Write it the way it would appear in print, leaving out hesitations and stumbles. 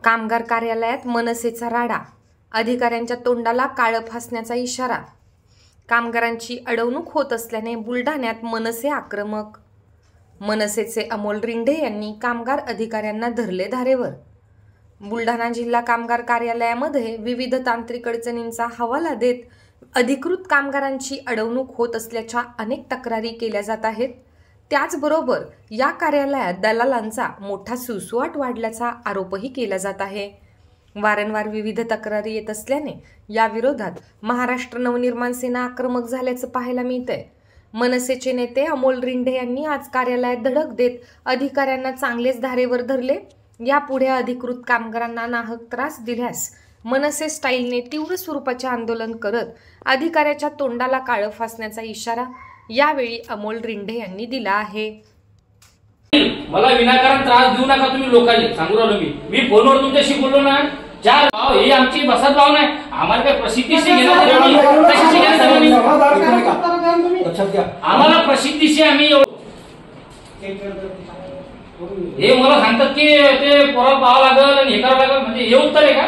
कामगार कार्यालयात मनसेचा राडा, अधिकाऱ्यांच्या तोंडाला काळं फासण्याचा इशारा। कामगारांची अडवणूक होत असल्याने बुलढाण्यात मनसे आक्रमक। मनसेचे अमोल रिंढे यांनी कामगार अधिकाऱ्यांना धरले धारेवर। बुलढाणा जिल्हा कामगार कार्यालयामध्ये विविध तांत्रिक अडचणींचा हवाला देत अधिकृत कामगारांची अडवणूक होत असल्याच्या अनेक तक्रारी केल्या जात आहेत। त्याचबरोबर या कार्यालयात दलालांचा मोठा सुळसुळाट वाढल्याचा आरोपही केला जात आहे। वारंवार विविध तक्रारी येत असल्याने या विरोधात महाराष्ट्र नवनिर्माण सेना आक्रमक झाल्याचं पाहायला मिळतंय। मनसेचे नेते अमोल रिंढे यांनी आज कार्यालयात धडक देत अधिकाऱ्यांना चांगलेच धारेवर धरले। यापुढे अधिकृत कामगारांना नाहक त्रास दिल्यास मनसे स्टाईलने तीव्र स्वरूपाचे आंदोलन करत अधिकाऱ्याच्या तोंडाला काळं फासण्याचा इशारा यावेळी अमोल रिंढे यांनी दिला आहे। मला विनाकारण त्रास देऊ नका तुम्ही लोकांनी, सांगू राहिलो मी फोनवर तुमच्याशी बोललो ना। चार भाव हे आमची बसत भाव नाही, आम्हाला काय प्रसिद्धीशी आम्हाला प्रसिद्धीशी आम्ही हे मला सांगतात की ते पोराला पाहावं लागेल आणि हे करावं लागेल, म्हणजे हे उत्तर आहे का?